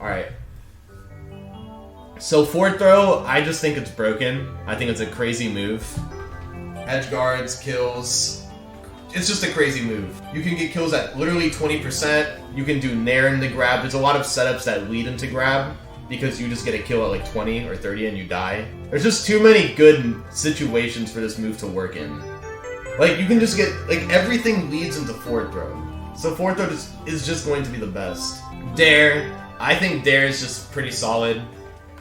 Alright. So forward throw, I just think it's broken. I think it's a crazy move. Edge guards, kills. It's just a crazy move. You can get kills at literally 20%. You can do nair in the grab. There's a lot of setups that lead into grab because you just get a kill at like 20 or 30 and you die. There's just too many good situations for this move to work in. Like, you can just get, like, everything leads into forward throw. So forward throw is just going to be the best. Dare. I think dare is just pretty solid.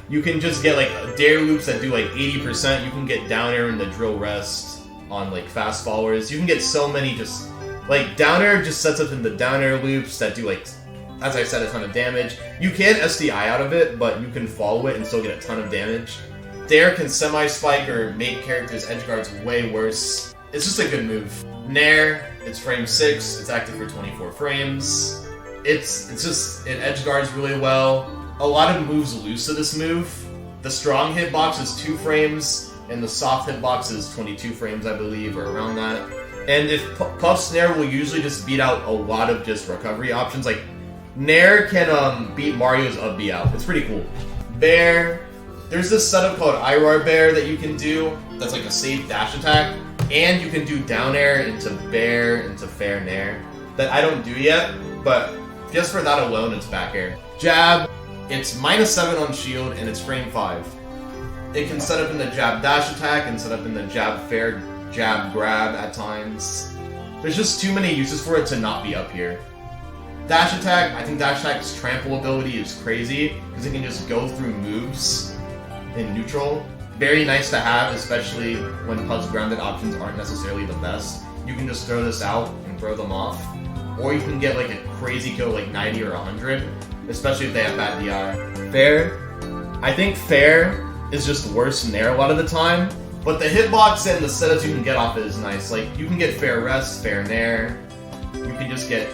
You can just get, like, dare loops that do, like, 80%. You can get down air in the drill rest on, like, fast followers. You can get so many just... Like, down air just sets up in the down air loops that do, like, as I said, a ton of damage. You can SDI out of it, but you can follow it and still get a ton of damage. Dare can semi-spike or make characters' edge guards way worse. It's just a good move. Nair, it's frame 6, it's active for 24 frames. It edge guards really well. A lot of moves lose to this move. The strong hitbox is 2 frames, and the soft hitbox is 22 frames, I believe, or around that. And if Puff's Nair will usually just beat out a lot of just recovery options. Like, Nair can beat Mario's up B out. It's pretty cool. Bear, there's this setup called IRAR Bear that you can do. That's like a safe dash attack. And you can do down air into Bear, into Fair Nair. That I don't do yet, but just for that alone, it's back air. Jab, it's -7 on shield, and it's frame 5. It can set up in the jab dash attack, and set up in the jab fair, jab grab at times. There's just too many uses for it to not be up here. Dash attack, I think dash attack's trample ability is crazy, because it can just go through moves in neutral. Very nice to have, especially when Puff's grounded options aren't necessarily the best. You can just throw this out and throw them off. Or you can get like a crazy kill like 90 or 100, especially if they have bad DI. Fair, I think fair is just worse than Nair a lot of the time, but the hitbox and the setups you can get off it is nice. Like, you can get fair rest, fair Nair, you can just get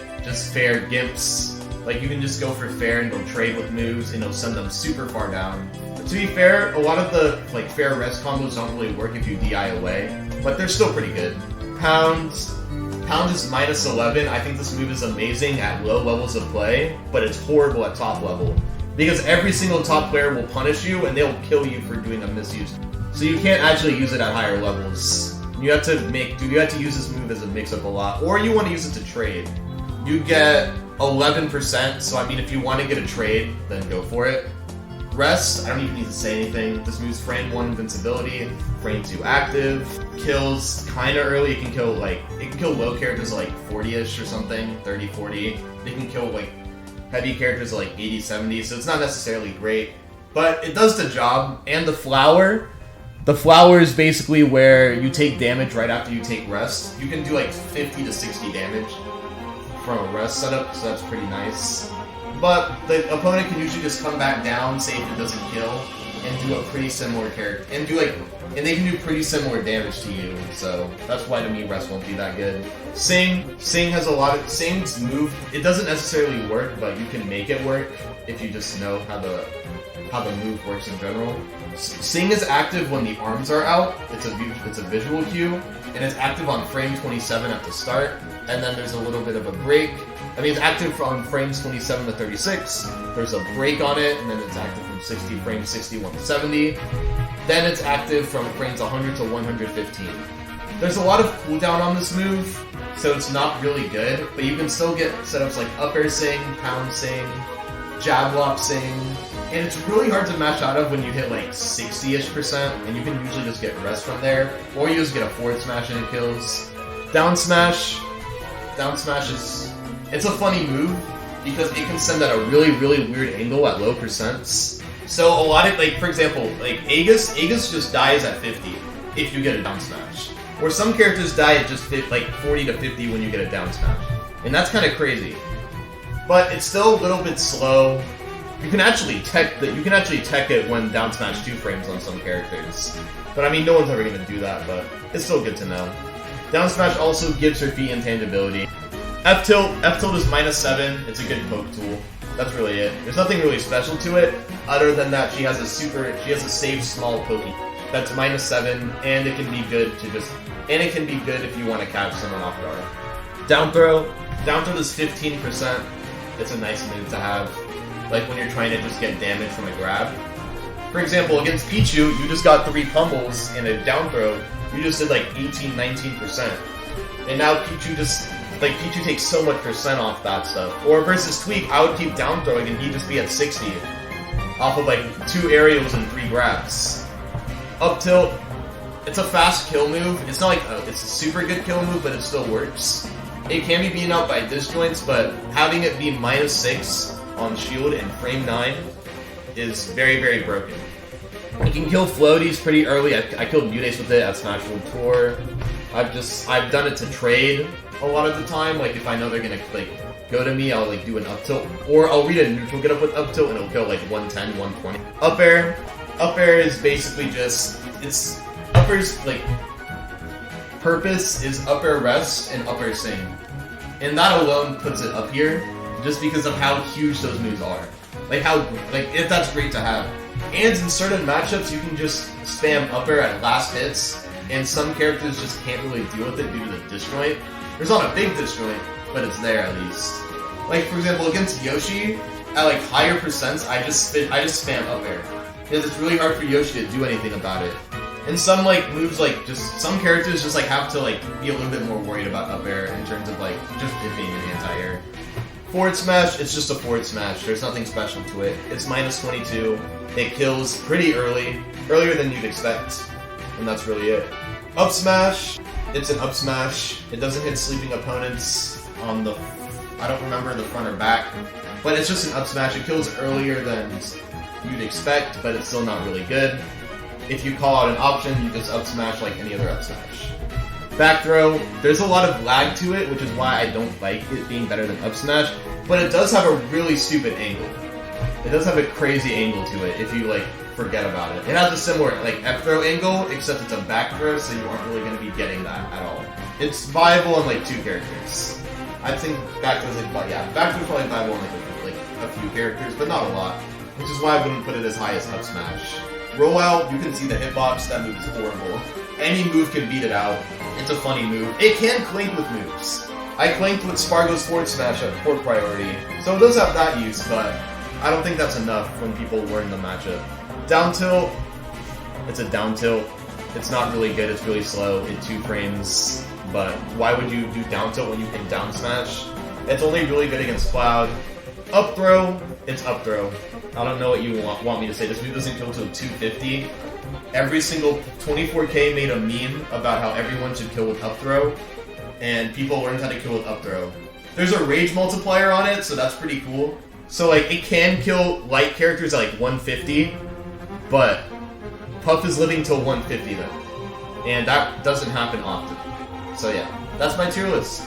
fair gimps. Like, you can just go for fair and go trade with moves and it'll send them super far down. But to be fair, a lot of the like fair rest combos don't really work if you DI away, but they're still pretty good. Pound is -11. I think this move is amazing at low levels of play, but it's horrible at top level. Because every single top player will punish you and they'll kill you for doing a misuse. So you can't actually use it at higher levels. You have to use this move as a mix-up a lot, or you want to use it to trade. You get 11%, so I mean if you want to get a trade, then go for it. Rest, I don't even need to say anything. This move's frame 1 invincibility, frame 2 active, kills kinda early. It can kill low characters like 40-ish or something, 30, 40. It can kill like heavy characters like 80, 70, so it's not necessarily great. But it does the job. And the flower is basically where you take damage right after you take rest. You can do like 50 to 60 damage from a rest setup, so that's pretty nice. But the opponent can usually just come back down, say if it doesn't kill, and do a pretty similar character, and they can do pretty similar damage to you. So that's why to me rest won't be that good. Sing has a lot of Sing's move. It doesn't necessarily work, but you can make it work if you just know how the move works in general. Sing is active when the arms are out. It's a visual cue, and it's active on frame 27 at the start, and then there's a little bit of a break. I mean, it's active from frames 27 to 36, there's a break on it, and then it's active from frames 61 to 70. Then it's active from frames 100 to 115. There's a lot of cooldown on this move, so it's not really good, but you can still get setups like up air Sing, pound Sing, jab lock Sing, and it's really hard to match out of when you hit like 60-ish%, and you can usually just get rest from there, or you just get a forward smash and it kills. Down smash is... It's a funny move, because it can send at a really, really weird angle at low percents. So a lot of, like, for example, like Aegis just dies at 50 if you get a down smash. Or some characters die at just like 40 to 50 when you get a down smash. And that's kind of crazy. But it's still a little bit slow. You can actually tech it when down smash 2 frames on some characters. But I mean, no one's ever going to do that, but it's still good to know. Down smash also gives her feet intangibility. F-tilt is -7, it's a good poke tool. That's really it. There's nothing really special to it, other than that she has a safe small poke that's -7, and it can be good if you want to catch someone off guard. Down throw is 15%. It's a nice move to have. like when you're trying to just get damage from a grab. For example, against Pichu, you just got 3 pummels and a down throw. You just did like 18-19%. And now Pichu just, like, Pichu takes so much percent off that stuff. Or versus Tweak, I would keep down throwing and he'd just be at 60. Off of like 2 aerials and 3 grabs. Up tilt, it's a fast kill move. It's not like it's a super good kill move, but it still works. It can be beaten out by disjoints, but having it be -6 on shield and frame 9 is very, very broken. You can kill floaties pretty early. I killed Mudace with it at Smash World Tour. I've done it to trade a lot of the time. Like if I know they're gonna like go to me, I'll like do an up tilt, or I'll read a neutral get up with up tilt and it'll go like 110, 120. Up air is basically just up air's like purpose is up air rest and up air sing, and that alone puts it up here just because of how huge those moves are. If that's great to have. And in certain matchups, you can just spam up air at last hits, and some characters just can't really deal with it due to the disjoint. There's not a big disjoint, but it's there at least. Like for example, against Yoshi, at like higher percents, I just spam up air because it's really hard for Yoshi to do anything about it. And some like moves, like just some characters just like have to like be a little bit more worried about up air in terms of like just it being an anti-air. Forward smash, it's just a forward smash. There's nothing special to it. It's -22. It kills pretty early, earlier than you'd expect, and that's really it. Up smash, it's an up smash. It doesn't hit sleeping opponents on the, I don't remember the front or back, but it's just an up smash. It kills earlier than you'd expect, but it's still not really good. If you call out an option, you just up smash like any other up smash. Back throw, there's a lot of lag to it, which is why I don't like it being better than up smash, but it does have a really stupid angle. It does have a crazy angle to it if you like forget about it. It has a similar like F throw angle, except it's a back throw, so you aren't really going to be getting that at all. It's viable on like 2 characters. I think back throw's like, yeah, back throw's probably viable on like a few characters, but not a lot. Which is why I wouldn't put it as high as up smash. Rollout, you can see the hitbox, that move is horrible. Any move can beat it out. It's a funny move. It can clink with moves. I clanked with Spargo's forward smash at 4th priority, so it does have that use, but I don't think that's enough when people learn the matchup. Down tilt, it's a down tilt. It's not really good, it's really slow in 2 frames, but why would you do down tilt when you can down smash? It's only really good against Cloud. Up throw, it's up throw. I don't know what you want me to say. This move doesn't kill till 250. Every single 24K made a meme about how everyone should kill with up throw, and people learned how to kill with up throw. There's a rage multiplier on it, so that's pretty cool. So like it can kill light characters at like 150, but Puff is living till 150 then, and that doesn't happen often. So yeah, that's my tier list.